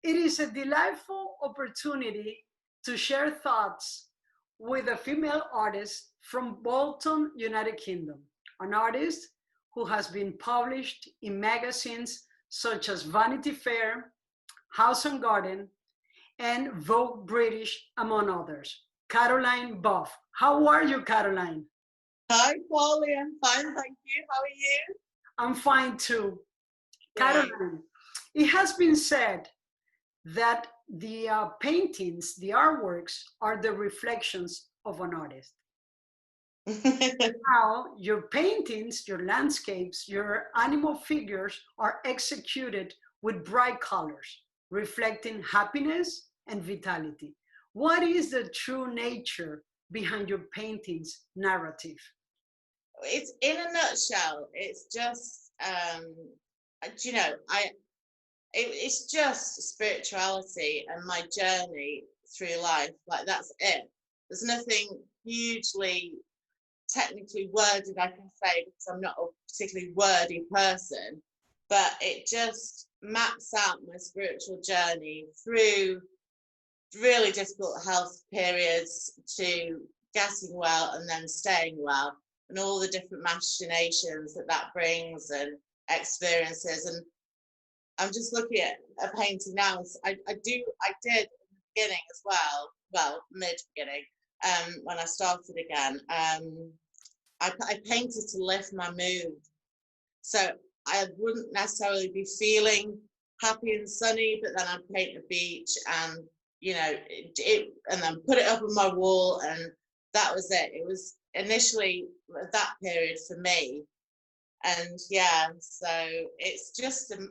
It is a delightful opportunity to share thoughts with a female artist from Bolton, United Kingdom, an artist who has been published in magazines such as Vanity Fair, House and Garden, and Vogue British, among others. Caroline Boff. How are you, Caroline? Hi, Carly. I'm fine, thank you. How are you? I'm fine too. Great. Caroline, it has been said that the paintings, the artworks, are the reflections of an artist. Now, your paintings, your landscapes, your animal figures are executed with bright colors, reflecting happiness and vitality. What is the true nature behind your paintings' narrative? It's in a nutshell. It's just, do you know, it's just spirituality and my journey through life. Like that's it. There's nothing hugely technically worded I can say because I'm not a particularly wordy person, but it just maps out my spiritual journey through really difficult health periods to getting well and then staying well and all the different machinations that brings and experiences. And I'm just looking at a painting now. I did in the beginning as well, mid beginning, when I started again. I painted to lift my mood. So I wouldn't necessarily be feeling happy and sunny, but then I'd paint a beach and, and then put it up on my wall. And that was it. It was initially that period for me. And yeah, so it's just a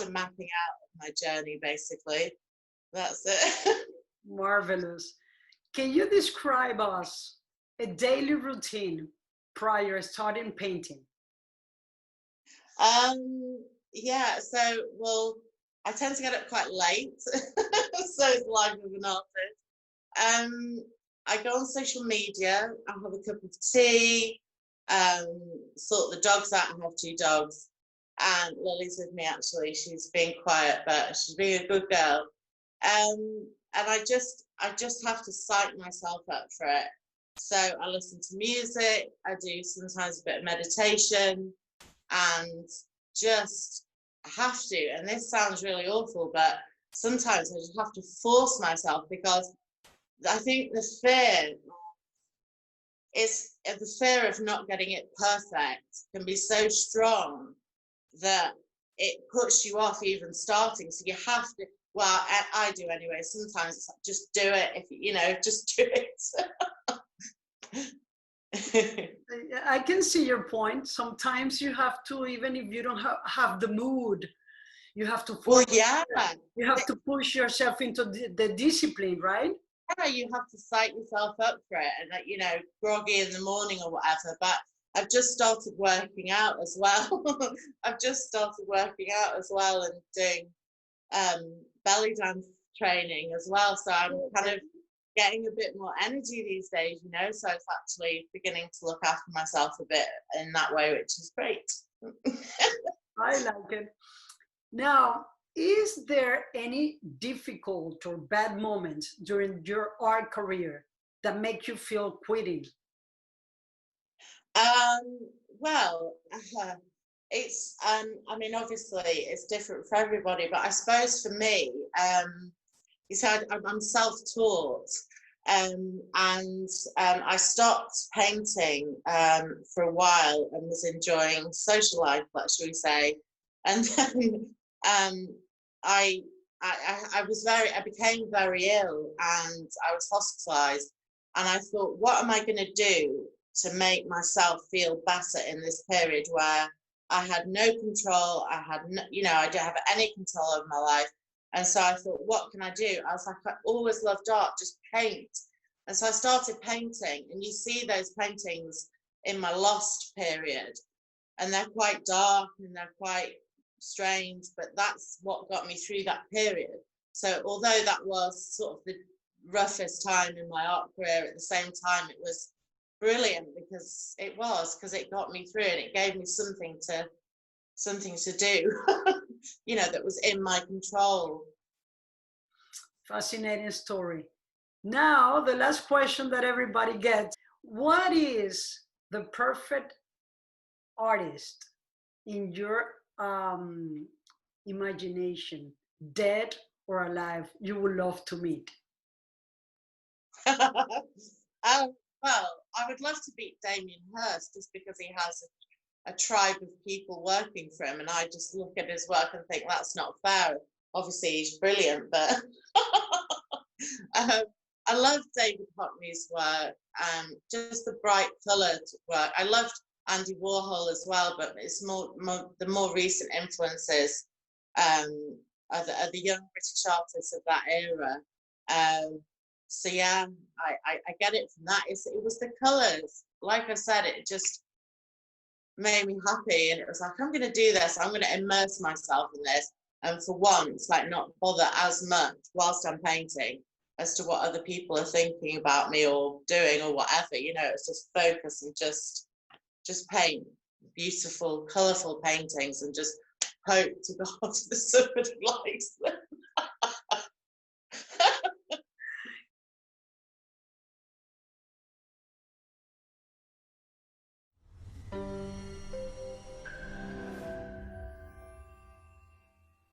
mapping out of my journey, basically. That's it. Marvelous. Can you describe us a daily routine prior starting painting? Yeah, so, well, I tend to get up quite late, so it's life of an artist. I go on social media, I have a cup of tea, sort the dogs out. I have 2 dogs, and Lily's with me actually. She's being quiet, but she's being a good girl. And I just have to psych myself up for it. So I listen to music, I do sometimes a bit of meditation, and just have to. And this sounds really awful, but sometimes I just have to force myself because I think the fear of not getting it perfect can be so strong that it puts you off even starting. So you have to, well, I do anyway. Sometimes it's like, just do it. Just do it. I can see your point. Sometimes you have to, even if you don't have the mood, you have to well, yeah. You have to push yourself into the discipline, right? Yeah, you have to psych yourself up for it, and groggy in the morning or whatever. But I've just started working out as well. And doing belly dance training as well. So I'm kind of getting a bit more energy these days, so it's actually beginning to look after myself a bit in that way, which is great. I like it. Now, is there any difficult or bad moments during your art career that make you feel quitting? Well, it's obviously it's different for everybody, but I suppose for me, you said I'm self-taught, and I stopped painting for a while and was enjoying social life, shall we say, and then I became very ill and I was hospitalized, and I thought, what am I going to do to make myself feel better in this period where I had no control, I didn't have any control over my life. And so I thought, what can I do? I was like, I always loved art, just paint. And so I started painting, and you see those paintings in my lost period, and they're quite dark and they're quite strange, but that's what got me through that period. So although that was sort of the roughest time in my art career, at the same time it was brilliant because it got me through, and it gave me something to do that was in my control. Fascinating story. Now, the last question that everybody gets, what is the perfect artist in your imagination, dead or alive, you would love to meet? Well, I would love to meet Damien Hirst just because he has a tribe of people working for him, and I just look at his work and think that's not fair. Obviously, he's brilliant, but I love David Hockney's work, just the bright coloured work. I loved Andy Warhol as well, but it's more the more recent influences are the young British artists of that era. So yeah, I get it from that. It was the colours. Like I said, it just made me happy, and it was like, I'm going to do this. I'm going to immerse myself in this, and for once, like, not bother as much whilst I'm painting as to what other people are thinking about me or doing or whatever. You know, it's just focus and just paint beautiful, colourful paintings and just hope to God that somebody likes them.